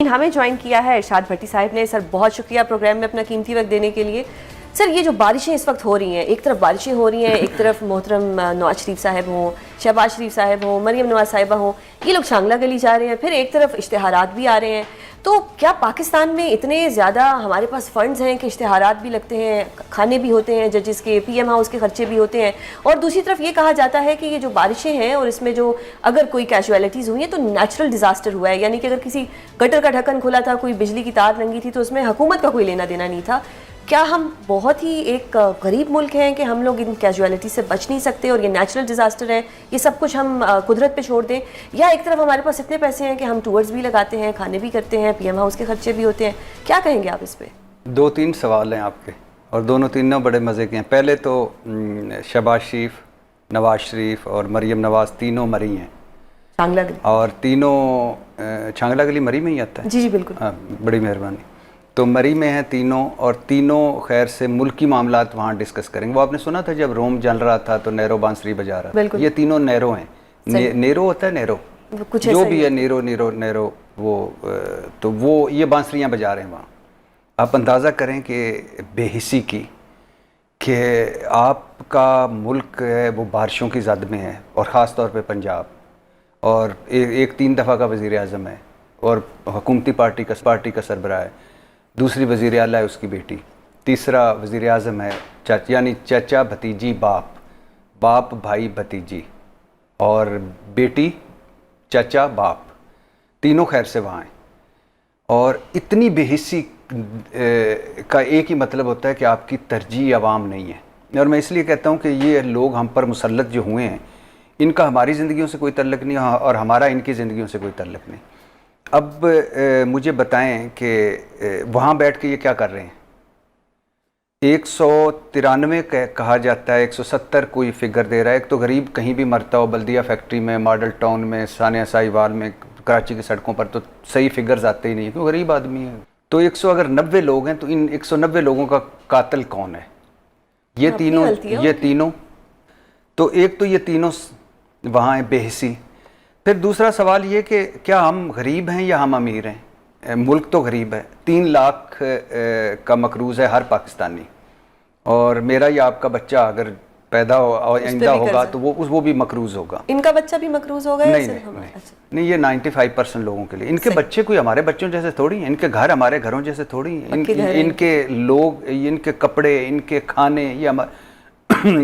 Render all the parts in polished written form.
ہمیں جوائن کیا ہے ارشاد بھٹی صاحب نے. سر بہت شکریہ پروگرام میں اپنا قیمتی وقت دینے کے لیے. سر یہ جو بارشیں اس وقت ہو رہی ہیں, ایک طرف بارشیں ہو رہی ہیں, ایک طرف محترم نواز شریف صاحب ہوں, شہباز شریف صاحب ہوں, مریم نواز صاحبہ ہوں, یہ لوگ شانگلہ گلی جا رہے ہیں, پھر ایک طرف اشتہارات بھی آ رہے ہیں. تو کیا پاکستان میں اتنے زیادہ ہمارے پاس فنڈز ہیں کہ اشتہارات بھی لگتے ہیں, کھانے بھی ہوتے ہیں ججز کے, پی ایم ہاؤس کے خرچے بھی ہوتے ہیں, اور دوسری طرف یہ کہا جاتا ہے کہ یہ جو بارشیں ہیں اور اس میں جو اگر کوئی کیجویلٹیز ہوئی ہیں تو نیچرل ڈیزاسٹر ہوا ہے, یعنی کہ اگر کسی گٹر کا ڈھکن کھلا تھا, کوئی بجلی کی تار ننگی تھی تو اس میں حکومت کا کوئی لینا دینا نہیں تھا. کیا ہم بہت ہی ایک غریب ملک ہیں کہ ہم لوگ ان کیجویلٹی سے بچ نہیں سکتے اور یہ نیچرل ڈیزاسٹر ہے, یہ سب کچھ ہم قدرت پہ چھوڑ دیں, یا ایک طرف ہمارے پاس اتنے پیسے ہیں کہ ہم ٹورز بھی لگاتے ہیں, کھانے بھی کرتے ہیں, پی ایم ہاؤس کے خرچے بھی ہوتے ہیں؟ کیا کہیں گے آپ اس پہ؟ 2-3 سوال ہیں آپ کے اور تینوں بڑے مزے کے ہیں. پہلے تو شہباز شریف, نواز شریف اور مریم نواز تینوں مری ہیں شانگلہ گلی, اور تینوں شانگلہ گلی مری میں ہی آتا ہے. جی بالکل. ہاں بڑی مہربانی. تو مری میں ہیں تینوں, اور تینوں خیر سے ملکی معاملات وہاں ڈسکس کریں گے. وہ آپ نے سنا تھا جب روم جل رہا تھا تو نیرو بانسری بجا رہا تھا. یہ تینوں نیرو ہیں. نیرو ہوتا ہے, نیرو جو بھی ہے, نیرو نیرو نیرو, وہ تو وہ یہ بانسریاں بجا رہے ہیں وہاں. آپ اندازہ کریں کہ بے حسی کی کہ آپ کا ملک ہے وہ بارشوں کی زد میں ہے, اور خاص طور پہ پنجاب, اور ایک 3 دفعہ کا وزیر اعظم ہے اور حکومتی پارٹی کا سربراہ ہے, دوسری وزیر اعلیٰ ہے اس کی بیٹی, تیسرا وزیر اعظم ہے یعنی چچا بھتیجی باپ بھائی بھتیجی, اور بیٹی چچا باپ, تینوں خیر سے وہاں ہیں. اور اتنی بے حسی کا ایک ہی مطلب ہوتا ہے کہ آپ کی ترجیح عوام نہیں ہے. اور میں اس لیے کہتا ہوں کہ یہ لوگ ہم پر مسلط جو ہوئے ہیں, ان کا ہماری زندگیوں سے کوئی تعلق نہیں اور ہمارا ان کی زندگیوں سے کوئی تعلق نہیں. اب مجھے بتائیں کہ وہاں بیٹھ کے یہ کیا کر رہے ہیں. 193 کہا جاتا ہے, 170 کوئی فگر دے رہا ہے. ایک تو غریب کہیں بھی مرتا ہو, بلدیہ فیکٹری میں, ماڈل ٹاؤن میں, ثانیہ ساہیوال میں, کراچی کی سڑکوں پر, تو صحیح فگرز آتے ہی نہیں ہیں, کیوں غریب آدمی ہے. تو 190 لوگ ہیں, تو ان 190 لوگوں کا قاتل کون ہے؟ یہ تینوں. تو ایک تو یہ تینوں وہاں ہیں بے حسی. پھر دوسرا سوال یہ کہ کیا ہم غریب ہیں یا ہم امیر ہیں؟ ملک تو غریب ہے, 3 لاکھ کا مقروض ہے ہر پاکستانی, اور میرا یا آپ کا بچہ اگر پیدا آئندہ ہوگا تو وہ بھی مقروض ہوگا. ان کا بچہ بھی مقروض ہوگا؟ نہیں, یہ 95% لوگوں کے لیے. ان کے بچے کوئی ہمارے بچوں جیسے تھوڑی ہیں, ان کے گھر ہمارے گھروں جیسے تھوڑی ہیں, ان کے لوگ, ان کے کپڑے, ان کے کھانے, یہ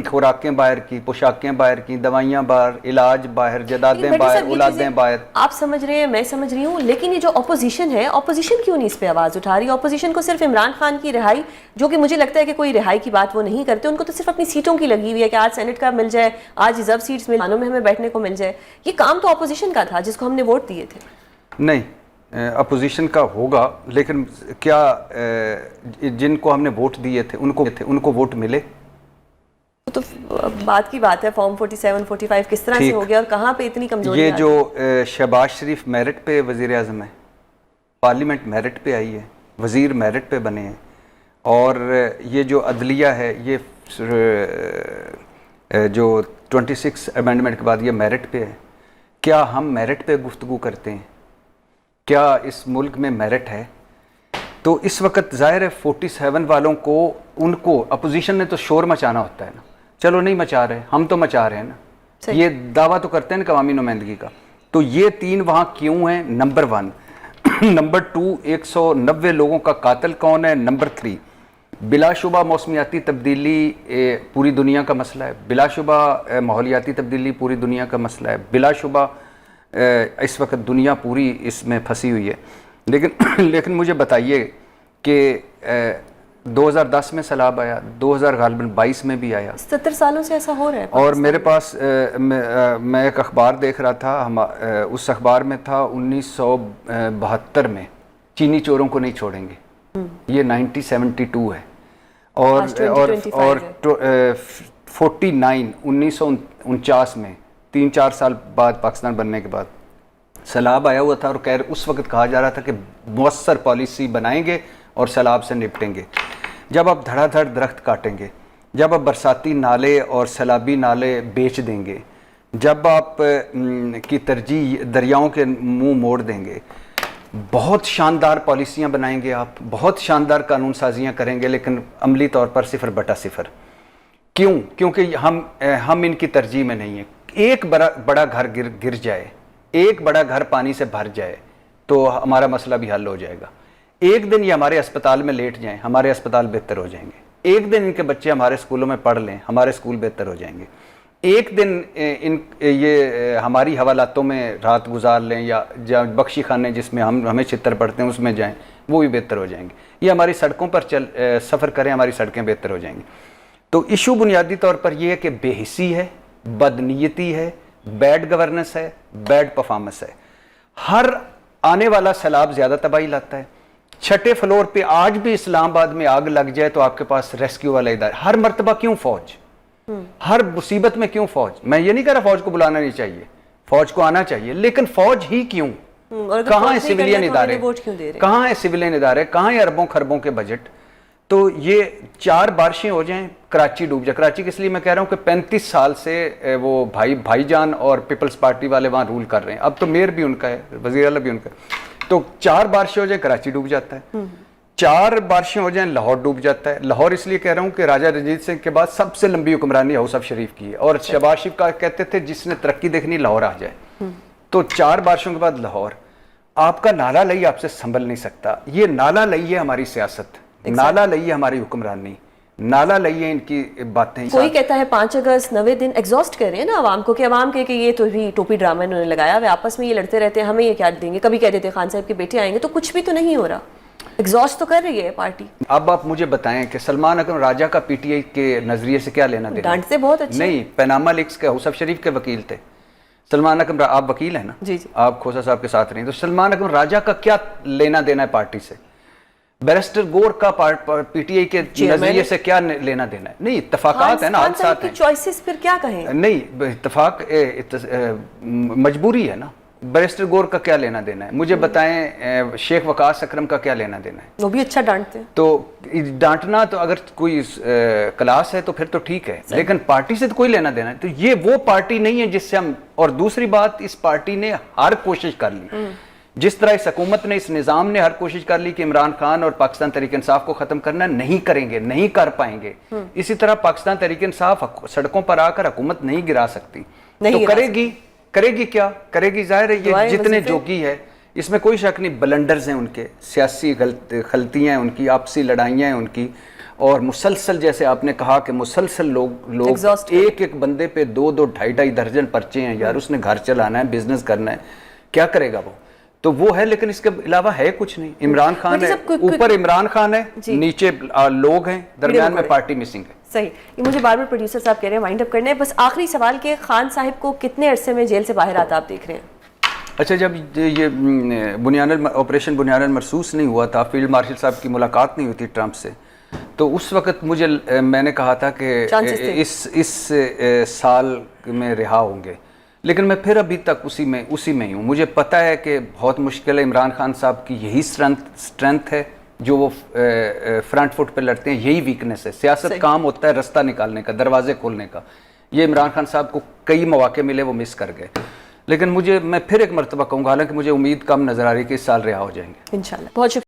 خوراکیں باہر کی, پوشاکیں باہر کی, دوائیاں باہر, علاج باہر, جدادیں باہر, اولادیں باہر. آپ سمجھ رہے ہیں, میں سمجھ رہی ہوں, لیکن یہ جو اپوزیشن ہے, اپوزیشن کیوں نہیں اس پہ آواز اٹھا رہی؟ اپوزیشن کو صرف عمران خان کی رہائی, جو کہ مجھے لگتا ہے کہ کوئی رہائی کی بات وہ نہیں کرتے, ان کو تو صرف اپنی سیٹوں کی لگی ہوئی ہے کہ آج سینٹ کا مل جائے, آج ریزرو سیٹس میں ہمیں بیٹھنے کو مل جائے. یہ کام تو اپوزیشن کا تھا جس کو ہم نے ووٹ دیے تھے. نہیں, اپوزیشن کا ہوگا, لیکن کیا جن کو ہم نے ووٹ دیے تھے ان کو ووٹ ملے؟ تو بات کی بات ہے, فارم 47 45 کس طرح سے ہو گیا اور کہاں پہ اتنی کمزوری؟ یہ جو شہباز شریف میرٹ پہ وزیر اعظم ہے, پارلیمنٹ میرٹ پہ آئی ہے, وزیر میرٹ پہ بنے ہیں, اور یہ جو عدلیہ ہے, یہ جو 26 امینڈمنٹ کے بعد یہ میرٹ پہ ہے. کیا ہم میرٹ پہ گفتگو کرتے ہیں؟ کیا اس ملک میں میرٹ ہے؟ تو اس وقت ظاہر ہے 47 والوں کو, ان کو اپوزیشن نے تو شور مچانا ہوتا ہے نا. چلو نہیں مچا رہے, ہم تو مچا رہے ہیں نا, یہ دعویٰ تو کرتے ہیں نا عوامی نمائندگی کا. تو یہ 3 وہاں کیوں ہیں؟ نمبر 1. نمبر 2, 190 لوگوں کا قاتل کون ہے؟ نمبر 3, بلا شبہ موسمیاتی تبدیلی پوری دنیا کا مسئلہ ہے, بلا شبہ ماحولیاتی تبدیلی پوری دنیا کا مسئلہ ہے, بلا شبہ اس وقت دنیا پوری اس میں پھنسی ہوئی ہے. لیکن مجھے بتائیے کہ 2010 میں سیلاب آیا, 2022 میں بھی آیا, 70 سالوں سے ایسا ہو رہا ہے. اور میرے پاس میں ایک اخبار دیکھ رہا تھا, اس اخبار میں تھا 1972 میں چینی چوروں کو نہیں چھوڑیں گے, یہ 1972 ہے, اور 1949 میں 3-4 سال بعد پاکستان بننے کے بعد سیلاب آیا ہوا تھا, اور اس وقت کہا جا رہا تھا کہ مؤثر پالیسی بنائیں گے اور سیلاب سے نپٹیں گے. جب آپ دھڑا دھڑ درخت کاٹیں گے, جب آپ برساتی نالے اور سیلابی نالے بیچ دیں گے, جب آپ کی ترجیح دریاؤں کے منہ موڑ دیں گے, بہت شاندار پالیسیاں بنائیں گے آپ, بہت شاندار قانون سازیاں کریں گے, لیکن عملی طور پر 0/0. کیوں؟ کیونکہ ہم ان کی ترجیح میں نہیں ہیں. ایک بڑا گھر گر جائے, ایک بڑا گھر پانی سے بھر جائے تو ہمارا مسئلہ بھی حل ہو جائے گا. ایک دن یہ ہمارے اسپتال میں لیٹ جائیں, ہمارے اسپتال بہتر ہو جائیں گے. ایک دن ان کے بچے ہمارے اسکولوں میں پڑھ لیں, ہمارے اسکول بہتر ہو جائیں گے. ایک دن یہ ہماری حوالاتوں میں رات گزار لیں, یا بخشی خانے جس میں ہمیں چھتر پڑتے ہیں اس میں جائیں, وہ بھی بہتر ہو جائیں گے. یہ ہماری سڑکوں پر سفر کریں, ہماری سڑکیں بہتر ہو جائیں گی. تو ایشو بنیادی طور پر یہ ہے کہ بے حسی ہے, بدنیتی ہے, بیڈ گورننس ہے, بیڈ پرفارمنس ہے. ہر آنے والا سیلاب زیادہ تباہی لاتا ہے. 6 فلور پہ آج بھی اسلام آباد میں آگ لگ جائے تو آپ کے پاس ریسکیو والا ادارہ. ہر مرتبہ کیوں فوج؟ ہر مصیبت میں کیوں فوج؟ میں یہ نہیں کہہ رہا فوج کو بلانا نہیں چاہیے, فوج کو آنا چاہیے, لیکن فوج ہی کیوں؟ کہاں ہے سویلین ادارے, کہاں ہے سویلین ادارے, کہاں ہے اربوں خربوں کے بجٹ؟ تو یہ 4 بارشیں ہو جائیں کراچی ڈوب جائے. کراچی کے اس لیے میں کہہ رہا ہوں کہ 35 سال سے وہ بھائی جان اور پیپلز پارٹی والے وہاں رول کر رہے ہیں. اب تو میئر بھی ان کا ہے, وزیر اعلیٰ بھی ان کا ہے. تو 4 بارشیں ہو جائیں کراچی ڈوب جاتا ہے, 4 بارشیں ہو جائیں لاہور ڈوب جاتا ہے. لاہور اس لیے کہہ رہا ہوں کہ راجہ رنجیت سنگھ کے بعد سب سے لمبی حکمرانی ہاؤس آف شریف کی ہے, اور شہباز شریف کا کہتے تھے جس نے ترقی دیکھنی لاہور آ جائے. تو 4 بارشوں کے بعد لاہور. آپ کا نالا لئی آپ سے سنبھل نہیں سکتا. یہ نالا لئی ہے ہماری سیاست, نالا لئی ہے ہماری حکمرانی, نالا لئی ہے ان کی باتیں. کوئی کہتا ہے 5 اگست 90 دن ایگزاسٹ کر رہے ہیں نا عوام کو, کہ عوام کہ یہ تو بھی ٹوپی ڈرامہ انہوں نے لگایا ہوا, آپس میں یہ لڑتے رہتے ہیں, ہمیں یہ کیا دیں گے. کبھی کہہ دیتے خان صاحب کے بیٹے آئیں گے, تو کچھ بھی تو نہیں ہو رہا, ایگزاسٹ تو کر رہی ہے پارٹی. اب آپ مجھے بتائیں کہ سلمان اکرم راجہ کا پی ٹی آئی کے نظریے سے کیا لینا دینا؟ ڈانٹتے بہت اچھے نہیں, پیناما لیکس کے ہاؤس آف شریف کے وکیل تھے سلمان اکرم. آپ وکیل ہیں نا, جی, آپ کھوسا صاحب کے ساتھ رہیں. تو سلمان اکرم راجہ کا کیا لینا دینا ہے پارٹی سے؟ بیرسٹر گور کا پی ٹی آئی کے نظریے سے کیا لینا دینا ہے؟ نہیں, اتفاقات ہیں نا, حادثات ہیں. چوائسز پھر کیا کہیں؟ نہیں, اتفاق مجبوری ہے نا. بیرسٹر گور کا کیا لینا دینا ہے؟ مجھے بتائیں شیخ وقاص اکرم کا کیا لینا دینا ہے؟ وہ بھی اچھا ڈانٹتے ہیں. تو ڈانٹنا تو اگر کوئی کلاس ہے تو پھر تو ٹھیک ہے, لیکن پارٹی سے تو کوئی لینا دینا ہے. تو یہ وہ پارٹی نہیں ہے جس سے ہم. اور دوسری بات, اس پارٹی نے ہر کوشش کر لی, جس طرح اس حکومت نے, اس نظام نے ہر کوشش کر لی کہ عمران خان اور پاکستان تحریک انصاف کو ختم کرنا, نہیں کریں گے, نہیں کر پائیں گے. اسی طرح پاکستان تحریک انصاف سڑکوں پر آ کر حکومت نہیں گرا سکتی. تو کرے گی کیا کرے گی؟ ظاہر ہے یہ جتنے جوگی ہے, اس میں کوئی شک نہیں. بلنڈرز ہیں ان کے, سیاسی غلطیاں ہیں ان کی, آپسی لڑائیاں ہیں ان کی, اور مسلسل جیسے آپ نے کہا کہ مسلسل لوگ ایک بندے پہ 2 2.5 درجن پرچے ہیں. یار اس نے گھر چلانا ہے, بزنس کرنا ہے, کیا کرے گا وہ؟ تو وہ ہے, لیکن اس کے علاوہ ہے کچھ نہیں. عمران خان ہے, اوپر عمران خان ہے, نیچے لوگ ہیں, درمیان میں پارٹی مسنگ ہے. صحیح. یہ مجھے بار بار پروڈیوسر صاحب کہہ رہے ہیں وائنڈ اپ کرنے ہیں, بس آخری سوال کہ خان صاحب کو کتنے عرصے میں جیل سے باہر آتا آپ دیکھ رہے ہیں؟ اچھا, جب یہ آپریشن بنیاد مرصوص نہیں ہوا تھا, فیلڈ مارشل صاحب کی ملاقات نہیں ہوئی تھی ٹرمپ سے, تو اس وقت میں نے کہا تھا کہ اس سال میں رہا ہوں گے, لیکن میں پھر ابھی تک اسی میں ہی ہوں. مجھے پتہ ہے کہ بہت مشکل ہے. عمران خان صاحب کی یہی اسٹرینتھ ہے جو وہ فرنٹ فٹ پہ لڑتے ہیں, یہی ویکنس ہے. سیاست کام ہوتا ہے رستہ نکالنے کا, دروازے کھولنے کا. یہ عمران خان صاحب کو کئی مواقع ملے, وہ مس کر گئے. لیکن میں پھر ایک مرتبہ کہوں گا, حالانکہ مجھے امید کم نظر آ رہی ہے کہ اس سال رہا ہو جائیں گے انشاءاللہ. بہت شکریہ.